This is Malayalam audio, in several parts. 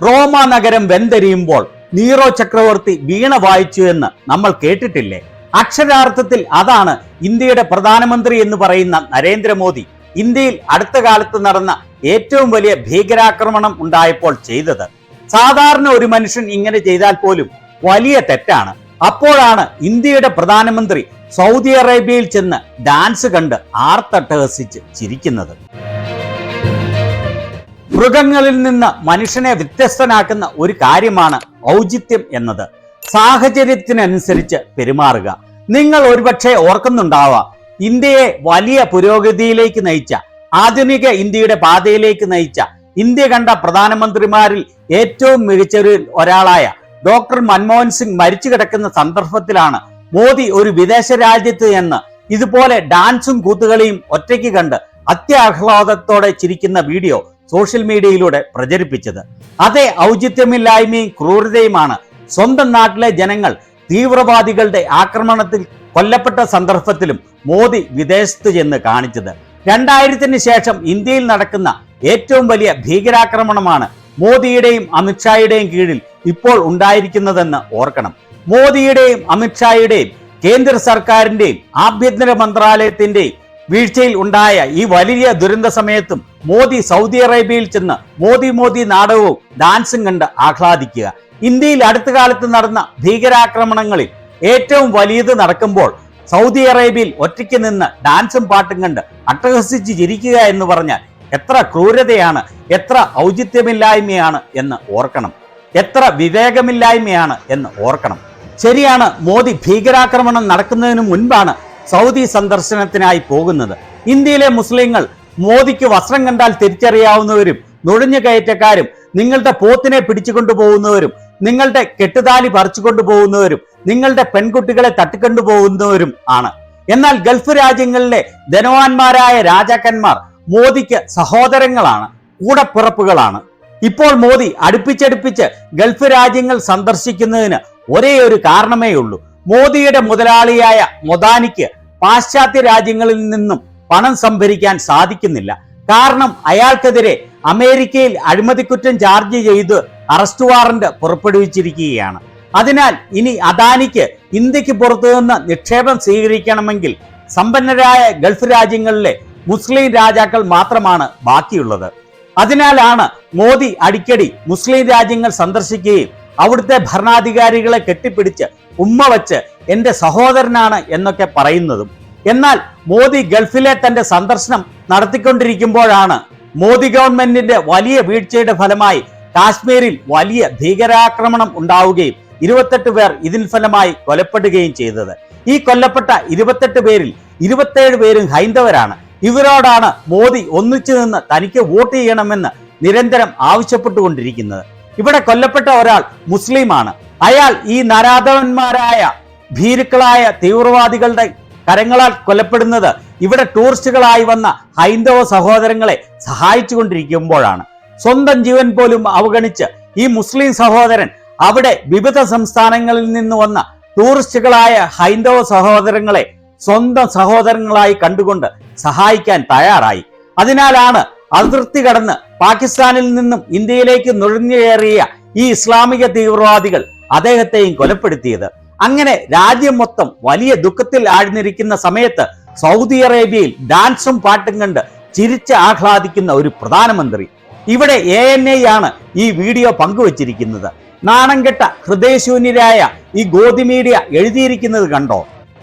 റോമ നഗരം വെന്തെരിയുമ്പോൾ നീറോ ചക്രവർത്തി വീണ വായിച്ചു എന്ന് നമ്മൾ കേട്ടിട്ടില്ലേ? അക്ഷരാർത്ഥത്തിൽ അതാണ് ഇന്ത്യയുടെ പ്രധാനമന്ത്രി എന്ന് പറയുന്ന നരേന്ദ്രമോദി ഇന്ത്യയിൽ അടുത്ത കാലത്ത് നടന്ന ഏറ്റവും വലിയ ഭീകരാക്രമണം ഉണ്ടായപ്പോൾ ചെയ്തത്. സാധാരണ ഒരു മനുഷ്യൻ ഇങ്ങനെ ചെയ്താൽ പോലും വലിയ തെറ്റാണ്. അപ്പോഴാണ് ഇന്ത്യയുടെ പ്രധാനമന്ത്രി സൗദി അറേബ്യയിൽ ചെന്ന് ഡാൻസ് കണ്ട് ആർത്തട്ടഹസിച്ച് ചിരിക്കുന്നത്. മൃഗങ്ങളിൽ നിന്ന് മനുഷ്യനെ വ്യത്യസ്തനാക്കുന്ന ഒരു കാര്യമാണ് ഔചിത്യം എന്നത്. സാഹചര്യത്തിനനുസരിച്ച് പെരുമാറുക. നിങ്ങൾ ഒരുപക്ഷെ ഓർക്കുന്നുണ്ടാവാം, ഇന്ത്യയെ വലിയ പുരോഗതിയിലേക്ക് നയിച്ച, ആധുനിക ഇന്ത്യയുടെ പാതയിലേക്ക് നയിച്ച, ഇന്ത്യ കണ്ട പ്രധാനമന്ത്രിമാരിൽ ഏറ്റവും മികച്ചവരിൽ ഒരാളായ ഡോക്ടർ മൻമോഹൻ സിംഗ് മരിച്ചു കിടക്കുന്ന സന്ദർഭത്തിലാണ് മോദി ഒരു വിദേശ രാജ്യത്ത് എന്ന് ഇതുപോലെ ഡാൻസും കൂത്തുകളിയും ഒറ്റയ്ക്ക് കണ്ട് അത്യാഹ്ലാദത്തോടെ ചിരിക്കുന്ന വീഡിയോ സോഷ്യൽ മീഡിയയിലൂടെ പ്രചരിപ്പിച്ചത്. അതേ ഔചിത്യമില്ലായ്മയും ക്രൂരതയുമാണ് സ്വന്തം നാട്ടിലെ ജനങ്ങൾ തീവ്രവാദികളുടെ ആക്രമണത്തിൽ കൊല്ലപ്പെട്ട സന്ദർഭത്തിലും മോദി വിദേശത്ത് ചെന്ന് കാണിച്ചത്. 2000-ന് ശേഷം ഇന്ത്യയിൽ നടക്കുന്ന ഏറ്റവും വലിയ ഭീകരാക്രമണമാണ് മോദിയുടെയും അമിത്ഷായുടെയും കീഴിൽ ഇപ്പോൾ ഉണ്ടായിരിക്കുന്നതെന്ന് ഓർക്കണം. മോദിയുടെയും അമിത്ഷായുടെയും കേന്ദ്ര സർക്കാരിന്റെയും ആഭ്യന്തര മന്ത്രാലയത്തിന്റെയും വീഴ്ചയിൽ ഉണ്ടായ ഈ വലിയ ദുരന്ത സമയത്തും മോദി സൗദി അറേബ്യയിൽ ചെന്ന് മോദി നാടകവും ഡാൻസും കണ്ട് ആഹ്ലാദിക്കുക. ഇന്ത്യയിൽ അടുത്ത കാലത്ത് നടന്ന ഭീകരാക്രമണങ്ങളിൽ ഏറ്റവും വലിയത് നടക്കുമ്പോൾ സൗദി അറേബ്യയിൽ ഒറ്റയ്ക്ക് നിന്ന് ഡാൻസും പാട്ടും കണ്ട് അട്ടഹസിച്ച് ചിരിക്കുക എന്ന് പറഞ്ഞാൽ എത്ര ക്രൂരതയാണ്, എത്ര ഔചിത്യമില്ലായ്മയാണ് എന്ന് ഓർക്കണം, എത്ര വിവേകമില്ലായ്മയാണ് എന്ന് ഓർക്കണം. ശരിയാണ്, മോദി ഭീകരാക്രമണം നടക്കുന്നതിന് മുൻപാണ് സൗദി സന്ദർശനത്തിനായി പോകുന്നത്. ഇന്ത്യയിലെ മുസ്ലിങ്ങൾ മോദിക്ക് വസ്ത്രം കണ്ടാൽ തിരിച്ചറിയാവുന്നവരും നുഴഞ്ഞു കയറ്റക്കാരും നിങ്ങളുടെ പോത്തിനെ പിടിച്ചുകൊണ്ടുപോകുന്നവരും നിങ്ങളുടെ കെട്ടുതാലി പറിച്ചുകൊണ്ടുപോകുന്നവരും നിങ്ങളുടെ പെൺകുട്ടികളെ തട്ടിക്കൊണ്ടുപോകുന്നവരും ആണ്. എന്നാൽ ഗൾഫ് രാജ്യങ്ങളിലെ ധനവാന്മാരായ രാജാക്കന്മാർ മോദിക്ക് സഹോദരങ്ങളാണ്, കൂടപ്പിറപ്പുകളാണ്. ഇപ്പോൾ മോദി അടുപ്പിച്ചടുപ്പിച്ച് ഗൾഫ് രാജ്യങ്ങൾ സന്ദർശിക്കുന്നതിന് ഒരേ ഒരു കാരണമേ ഉള്ളൂ. മോദിയുടെ മുതലാളിയായ മൊദാനിക്ക് പാശ്ചാത്യ രാജ്യങ്ങളിൽ നിന്നും പണം സംഭരിക്കാൻ സാധിക്കുന്നില്ല. കാരണം അയാൾക്കെതിരെ അമേരിക്കയിൽ അഴിമതിക്കുറ്റം ചാർജ് ചെയ്ത് അറസ്റ്റ് വാറന്റ് പുറപ്പെടുവിച്ചിരിക്കുകയാണ്. അതിനാൽ ഇനി അദാനിക്ക് ഇന്ത്യക്ക് പുറത്തു നിന്ന് നിക്ഷേപം സ്വീകരിക്കണമെങ്കിൽ സമ്പന്നരായ ഗൾഫ് രാജ്യങ്ങളിലെ മുസ്ലിം രാജാക്കൾ മാത്രമാണ് ബാക്കിയുള്ളത്. അതിനാലാണ് മോദി അടിക്കടി മുസ്ലിം രാജ്യങ്ങൾ സന്ദർശിക്കുകയും അവിടുത്തെ ഭരണാധികാരികളെ കെട്ടിപ്പിടിച്ച് ഉമ്മ വച്ച് എന്റെ സഹോദരനാണ് എന്നൊക്കെ പറയുന്നതും. എന്നാൽ മോദി ഗൾഫിലെ തന്റെ സന്ദർശനം നടത്തിക്കൊണ്ടിരിക്കുമ്പോഴാണ് മോദി ഗവൺമെന്റിന്റെ വലിയ വീഴ്ചയുടെ ഫലമായി കാശ്മീരിൽ വലിയ ഭീകരാക്രമണം ഉണ്ടാവുകയും 28 പേർ ഇതിന് ഫലമായി കൊലപ്പെടുകയും ചെയ്തത്. ഈ കൊല്ലപ്പെട്ട 28 പേരിൽ 27 പേരും ഹൈന്ദവരാണ്. ഇവരോടാണ് മോദി ഒന്നിച്ചു നിന്ന് തനിക്ക് വോട്ട് ചെയ്യണമെന്ന് നിരന്തരം ആവശ്യപ്പെട്ടുകൊണ്ടിരിക്കുന്നത്. ഇവിടെ കൊല്ലപ്പെട്ട ഒരാൾ മുസ്ലിമാണ്. അയാൾ ഈ നരാധവന്മാരായ ഭീരുക്കളായ തീവ്രവാദികളുടെ കരങ്ങളാൽ കൊല്ലപ്പെടുന്നത് ഇവിടെ ടൂറിസ്റ്റുകളായി വന്ന ഹൈന്ദവ സഹോദരങ്ങളെ സഹായിച്ചുകൊണ്ടിരിക്കുമ്പോഴാണ്. സ്വന്തം ജീവൻ പോലും അവഗണിച്ച് ഈ മുസ്ലിം സഹോദരൻ അവിടെ വിവിധ സംസ്ഥാനങ്ങളിൽ നിന്ന് വന്ന ടൂറിസ്റ്റുകളായ ഹൈന്ദവ സഹോദരങ്ങളെ സ്വന്തം സഹോദരങ്ങളായി കണ്ടുകൊണ്ട് സഹായിക്കാൻ തയ്യാറായി. അതിനാലാണ് അതിർത്തി കടന്ന് പാകിസ്ഥാനിൽ നിന്നും ഇന്ത്യയിലേക്ക് നുഴഞ്ഞുകയറിയ ഈ ഇസ്ലാമിക തീവ്രവാദികൾ അദ്ദേഹത്തെയും കൊലപ്പെടുത്തിയത്. അങ്ങനെ രാജ്യം മൊത്തം വലിയ ദുഃഖത്തിൽ ആഴ്ന്നിരിക്കുന്ന സമയത്ത് സൗദി അറേബ്യയിൽ ഡാൻസും പാട്ടും കണ്ട് ചിരിച്ച് ആഹ്ലാദിക്കുന്ന ഒരു പ്രധാനമന്ത്രി. ഇവിടെ ANI ആണ് ഈ വീഡിയോ പങ്കുവച്ചിരിക്കുന്നത്. നാണം കെട്ട ഹൃദയശൂന്യരായ ഈ ഗോദി മീഡിയ എഴുതിയിരിക്കുന്നത് കണ്ടോ?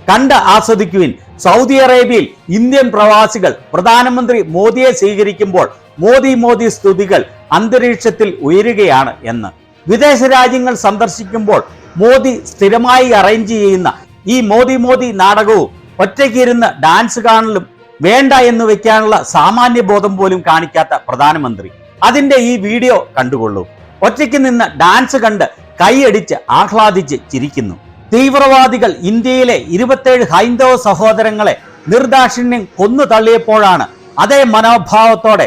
കണ്ട് ആസ്വദിക്കുവിൻ. സൗദി അറേബ്യയിൽ ഇന്ത്യൻ പ്രവാസികൾ പ്രധാനമന്ത്രി മോദിയെ സ്വീകരിക്കുമ്പോൾ മോദി സ്തുതികൾ അന്തരീക്ഷത്തിൽ ഉയരുകയാണ് എന്ന്. വിദേശ രാജ്യങ്ങൾ സന്ദർശിക്കുമ്പോൾ മോദി സ്ഥിരമായി അറേഞ്ച് ചെയ്യുന്ന ഈ മോദി നാടകവും ഒറ്റയ്ക്കിരുന്ന് ഡാൻസ് കാണലും വേണ്ട എന്ന് വെക്കാനുള്ള സാമാന്യ ബോധം പോലും കാണിക്കാത്ത പ്രധാനമന്ത്രി അതിന്റെ ഈ വീഡിയോ കണ്ടുകൊള്ളൂ. ഒറ്റയ്ക്ക് നിന്ന് ഡാൻസ് കണ്ട് കൈയടിച്ച് ആഹ്ലാദിച്ച് ചിരിക്കുന്നു. തീവ്രവാദികൾ ഇന്ത്യയിലെ 27 ഹൈന്ദവ സഹോദരങ്ങളെ നിർദാക്ഷിണ്യം കൊന്നു തള്ളിയപ്പോഴാണ് അതേ മനോഭാവത്തോടെ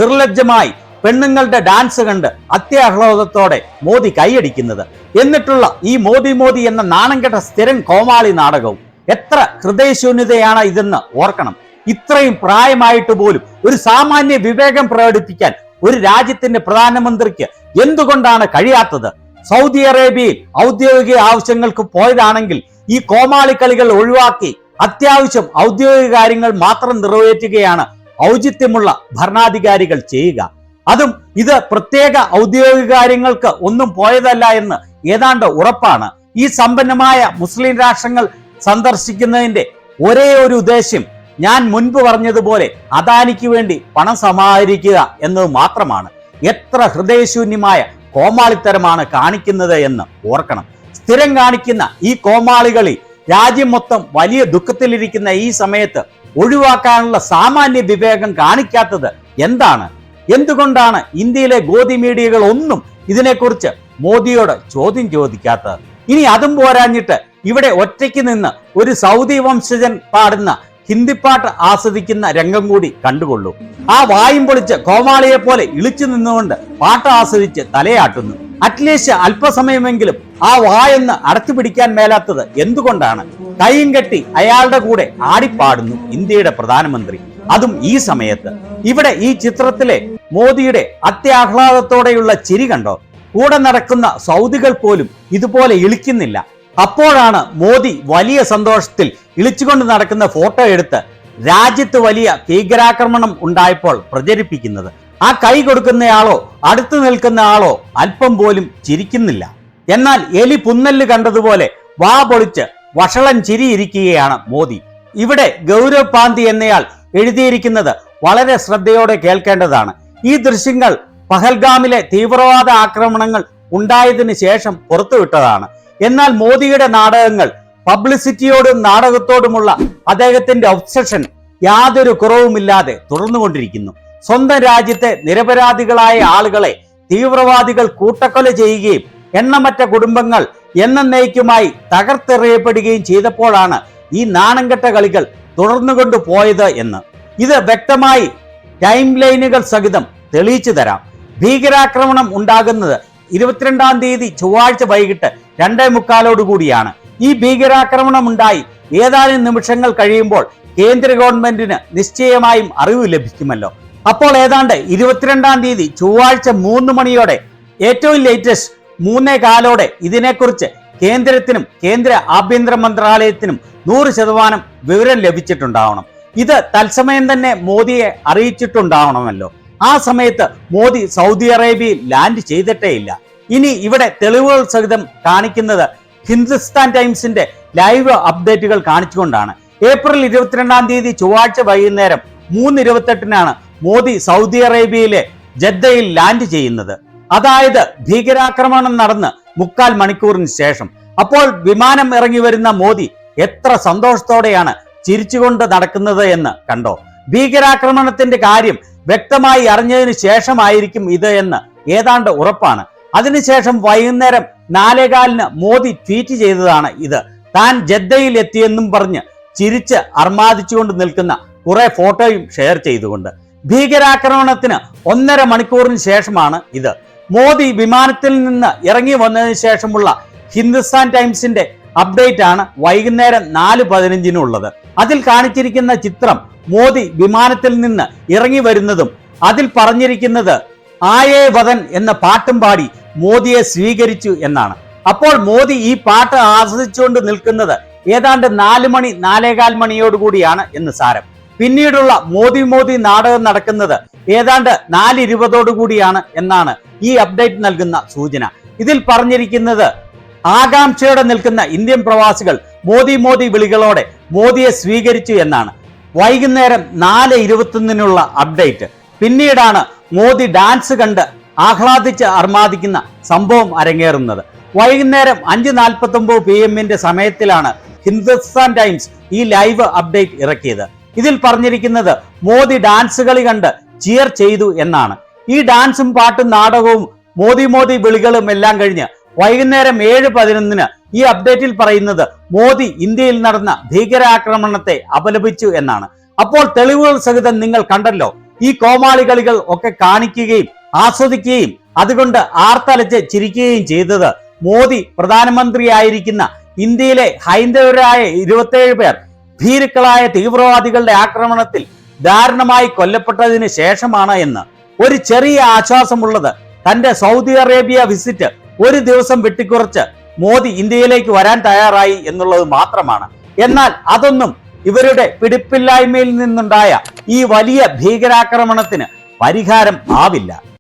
നിർലജ്ജമായി പെണ്ണുങ്ങളുടെ ഡാൻസ് കണ്ട് അത്യാഹ്ലാദത്തോടെ മോദി കൈയടിക്കുന്നത്. എന്നിട്ടുള്ള ഈ മോദി എന്ന നാണം കെട്ട സ്ഥിരം കോമാളി നാടകവും എത്ര ഹൃദയശൂന്യതയാണ് ഇതെന്ന് ഓർക്കണം. ഇത്രയും പ്രായമായിട്ട് പോലും ഒരു സാമാന്യ വിവേകം പ്രകടിപ്പിക്കാൻ ഒരു രാജ്യത്തിന്റെ പ്രധാനമന്ത്രിക്ക് എന്തുകൊണ്ടാണ് കഴിയാത്തത്? സൗദി അറേബ്യയിൽ ഔദ്യോഗിക ആവശ്യങ്ങൾക്ക് പോയതാണെങ്കിൽ ഈ കോമാളിക്കളികൾ ഒഴിവാക്കി അത്യാവശ്യം ഔദ്യോഗിക കാര്യങ്ങൾ മാത്രം നിറവേറ്റുകയാണ് ഔചിത്യമുള്ള ഭരണാധികാരികൾ ചെയ്യുക. അതും ഇത് പ്രത്യേക ഔദ്യോഗിക കാര്യങ്ങൾക്ക് ഒന്നും പോയതല്ല എന്ന് ഏതാണ്ട് ഉറപ്പാണ്. ഈ സമ്പന്നമായ മുസ്ലിം രാഷ്ട്രങ്ങൾ സന്ദർശിക്കുന്നതിന്റെ ഒരേ ഒരു ഉദ്ദേശ്യം ഞാൻ മുൻപ് പറഞ്ഞതുപോലെ അദാനിക്ക് വേണ്ടി പണം സമാഹരിക്കുക എന്നത് മാത്രമാണ്. എത്ര ഹൃദയശൂന്യമായ കോമാളിത്തരമാണ് കാണിക്കുന്നത് എന്ന് ഓർക്കണം. സ്ഥിരം കാണിക്കുന്ന ഈ കോമാളികളി രാജ്യം മൊത്തം വലിയ ദുഃഖത്തിലിരിക്കുന്ന ഈ സമയത്ത് ഒഴിവാക്കാനുള്ള സാമാന്യ വിവേകം കാണിക്കാത്തത് എന്താണ്? എന്തുകൊണ്ടാണ് ഇന്ത്യയിലെ ഗോദി മീഡിയകൾ ഒന്നും ഇതിനെക്കുറിച്ച് മോദിയോട് ചോദ്യം ചോദിക്കാത്തത്? ഇനി അതും പോരാഞ്ഞിട്ട് ഇവിടെ ഒറ്റയ്ക്ക് നിന്ന് ഒരു സൗദി വംശജൻ പാടുന്ന ഹിന്ദിപ്പാട്ട് ആസ്വദിക്കുന്ന രംഗം കൂടി കണ്ടുകൊള്ളൂ. ആ വായും പൊളിച്ച് കോമാളിയെ പോലെ ഇളിച്ചു നിന്നുകൊണ്ട് പാട്ട് ആസ്വദിച്ച് തലയാട്ടുന്നു. അറ്റ്ലീസ്റ്റ് അല്പസമയമെങ്കിലും ആ വായൊന്ന് അടച്ചു പിടിക്കാൻ മേലാത്തത് എന്തുകൊണ്ടാണ്? കൈയും കെട്ടി അയാളുടെ കൂടെ ആടിപ്പാടുന്നു ഇന്ത്യയുടെ പ്രധാനമന്ത്രി, അതും ഈ സമയത്ത്. ഇവിടെ ഈ ചിത്രത്തിലെ മോദിയുടെ അത്യാഹ്ലാദത്തോടെയുള്ള ചിരി കണ്ടോ? കൂടെ നടക്കുന്ന സൗദികൾ പോലും ഇതുപോലെ ഇളിക്കുന്നില്ല. അപ്പോഴാണ് മോദി വലിയ സന്തോഷത്തിൽ ഇളിച്ചുകൊണ്ട് നടക്കുന്ന ഫോട്ടോ എടുത്ത് രാജ്യത്ത് വലിയ ഭീകരാക്രമണം ഉണ്ടായപ്പോൾ പ്രചരിപ്പിക്കുന്നത്. ആ കൈ കൊടുക്കുന്നയാളോ അടുത്തു നിൽക്കുന്ന ആളോ അല്പം പോലും ചിരിക്കുന്നില്ല. എന്നാൽ എലി പുന്നല്ല് കണ്ടതുപോലെ വാ പൊളിച്ച് വഷളൻ ചിരിയിരിക്കുകയാണ് മോദി. ഇവിടെ ഗൗരവ് പാന്തി എന്നയാൾ എഴുതിയിരിക്കുന്നത് വളരെ ശ്രദ്ധയോടെ കേൾക്കേണ്ടതാണ്. ഈ ദൃശ്യങ്ങൾ പഹൽഗാമിലെ തീവ്രവാദ ആക്രമണങ്ങൾ ഉണ്ടായതിനു ശേഷം പുറത്തുവിട്ടതാണ്. എന്നാൽ മോദിയുടെ നാടകങ്ങൾ, പബ്ലിസിറ്റിയോടും നാടകത്തോടുമുള്ള അദ്ദേഹത്തിന്റെ ഒബ്സഷൻ യാതൊരു കുറവുമില്ലാതെ തുടർന്നുകൊണ്ടിരിക്കുന്നു. സ്വന്തം രാജ്യത്തെ നിരപരാധികളായ ആളുകളെ തീവ്രവാദികൾ കൂട്ടക്കൊല ചെയ്യുകയും എണ്ണമറ്റ കുടുംബങ്ങൾ എന്നേക്കുമായി തകർത്തെറിയപ്പെടുകയും ചെയ്തപ്പോഴാണ് ഈ നാണംകെട്ട കളികൾ തുടർന്നുകൊണ്ടു പോയത് എന്ന് ഇത് വ്യക്തമായി ടൈം ലൈനുകൾ സഹിതം തെളിയിച്ചു തരാം. ഭീകരാക്രമണം ഉണ്ടാകുന്നത് 22-ാം തീയതി ചൊവ്വാഴ്ച വൈകിട്ട് 2:45 കൂടിയാണ്. ഈ ഭീകരാക്രമണം ഉണ്ടായി ഏതാനും നിമിഷങ്ങൾ കഴിയുമ്പോൾ കേന്ദ്ര ഗവൺമെന്റിന് നിശ്ചയമായും അറിവ് ലഭിക്കുമല്ലോ. അപ്പോൾ ഏതാണ്ട് 22-ാം തീയതി ചൊവ്വാഴ്ച 3 മണിയോടെ, ഏറ്റവും ലേറ്റസ്റ്റ് 3:15 ഇതിനെക്കുറിച്ച് കേന്ദ്രത്തിനും കേന്ദ്ര ആഭ്യന്തര മന്ത്രാലയത്തിനും 100% വിവരം ലഭിച്ചിട്ടുണ്ടാവണം. ഇത് തത്സമയം തന്നെ മോദിയെ അറിയിച്ചിട്ടുണ്ടാവണമല്ലോ. ആ സമയത്ത് മോദി സൗദി അറേബ്യയിൽ ലാൻഡ് ചെയ്തിട്ടേ ഇല്ല. ഇനി ഇവിടെ തെളിവുകൾ സഹിതം കാണിക്കുന്നത് ഹിന്ദുസ്ഥാൻ ടൈംസിന്റെ ലൈവ് അപ്ഡേറ്റുകൾ കാണിച്ചുകൊണ്ടാണ്. ഏപ്രിൽ 22-ാം തീയതി ചൊവ്വാഴ്ച വൈകുന്നേരം 3:28 മോദി സൗദി അറേബ്യയിലെ ജദ്ദയിൽ ലാൻഡ് ചെയ്യുന്നത്. അതായത് ഭീകരാക്രമണം നടന്ന് 3/4 മണിക്കൂറിന് ശേഷം. അപ്പോൾ വിമാനം ഇറങ്ങി വരുന്ന മോദി എത്ര സന്തോഷത്തോടെയാണ് ചിരിച്ചുകൊണ്ട് നടക്കുന്നത് എന്ന് കണ്ടോ? ഭീകരാക്രമണത്തിന്റെ കാര്യം വ്യക്തമായി അറിഞ്ഞതിന് ശേഷമായിരിക്കും ഇത് എന്ന് ഏതാണ്ട് ഉറപ്പാണ്. അതിനുശേഷം വൈകുന്നേരം 4:15 മോദി ട്വീറ്റ് ചെയ്തതാണ് ഇത്. താൻ ജദ്ദയിൽ എത്തിയെന്നും പറഞ്ഞ് ചിരിച്ച് അർമാദിച്ചുകൊണ്ട് നിൽക്കുന്ന കുറെ ഫോട്ടോയും ഷെയർ ചെയ്തുകൊണ്ട്. ഭീകരാക്രമണത്തിന് 1.5 മണിക്കൂറിന് ശേഷമാണ് ഇത്. മോദി വിമാനത്തിൽ നിന്ന് ഇറങ്ങി വന്നതിന് ശേഷമുള്ള ഹിന്ദുസ്ഥാൻ ടൈംസിന്റെ അപ്ഡേറ്റ് ആണ് വൈകുന്നേരം 4:15 അതിൽ കാണിച്ചിരിക്കുന്ന ചിത്രം മോദി വിമാനത്തിൽ നിന്ന് ഇറങ്ങി വരുന്നതും അതിൽ പറഞ്ഞിരിക്കുന്നത് ആയേ വതൻ എന്ന പാട്ടും പാടി മോദിയെ സ്വീകരിച്ചു എന്നാണ്. അപ്പോൾ മോദി ഈ പാട്ട് ആസ്വദിച്ചുകൊണ്ട് നിൽക്കുന്നത് ഏതാണ്ട് 4 മണി 4:15 മണിയോടുകൂടിയാണ് എന്ന് സാരം. പിന്നീടുള്ള മോദി നാടകം നടക്കുന്നത് ഏതാണ്ട് 4:20 കൂടിയാണ് എന്നാണ് ഈ അപ്ഡേറ്റ് നൽകുന്ന സൂചന. ഇതിൽ പറഞ്ഞിരിക്കുന്നത് ആകാംക്ഷയോടെ നിൽക്കുന്ന ഇന്ത്യൻ പ്രവാസികൾ മോദി വിളികളോടെ മോദിയെ സ്വീകരിച്ചു എന്നാണ്. വൈകുന്നേരം 4:21 അപ്ഡേറ്റ്. പിന്നീടാണ് മോദി ഡാൻസ് കണ്ട് ആഹ്ലാദിച്ച് അർമാദിക്കുന്ന സംഭവം അരങ്ങേറുന്നത്. വൈകുന്നേരം 5:49 PM സമയത്തിലാണ് ഹിന്ദുസ്ഥാൻ ടൈംസ് ഈ ലൈവ് അപ്ഡേറ്റ് ഇറക്കിയത്. ഇതിൽ പറഞ്ഞിരിക്കുന്നത് മോദി ഡാൻസ് കളി കണ്ട് ചിയർ ചെയ്തു എന്നാണ്. ഈ ഡാൻസും പാട്ടും നാടകവും മോദി വിളികളും എല്ലാം കഴിഞ്ഞ് വൈകുന്നേരം 7:11 ഈ അപ്ഡേറ്റിൽ പറയുന്നത് മോദി ഇന്ത്യയിൽ നടന്ന ഭീകരാക്രമണത്തെ അപലപിച്ചു എന്നാണ്. അപ്പോൾ തെളിവുകൾ സഹിതം നിങ്ങൾ കണ്ടല്ലോ. ഈ കോമാളി കളികൾ ഒക്കെ കാണിക്കുകയും ആസ്വദിക്കുകയും അതുകൊണ്ട് ആർത്തലച്ച് ചിരിക്കുകയും ചെയ്തത് മോദി പ്രധാനമന്ത്രിയായിരിക്കുന്ന ഇന്ത്യയിലെ ഹൈന്ദവരായ 27 പേർ ഭീരുക്കളായ തീവ്രവാദികളുടെ ആക്രമണത്തിൽ ദാരുണമായി കൊല്ലപ്പെട്ടതിന് ശേഷമാണ് എന്ന് ഒരു ചെറിയ ആശ്വാസമുള്ളത് തന്റെ സൗദി അറേബ്യ വിസിറ്റ് ഒരു ദിവസം വെട്ടിക്കുറച്ച് മോദി ഇന്ത്യയിലേക്ക് വരാൻ തയ്യാറായി എന്നുള്ളത് മാത്രമാണ്. എന്നാൽ അതൊന്നും ഇവരുടെ പിടിപ്പില്ലായ്മയിൽ നിന്നുണ്ടായ ഈ വലിയ ഭീകരാക്രമണത്തിന് പരിഹാരം ആവില്ല.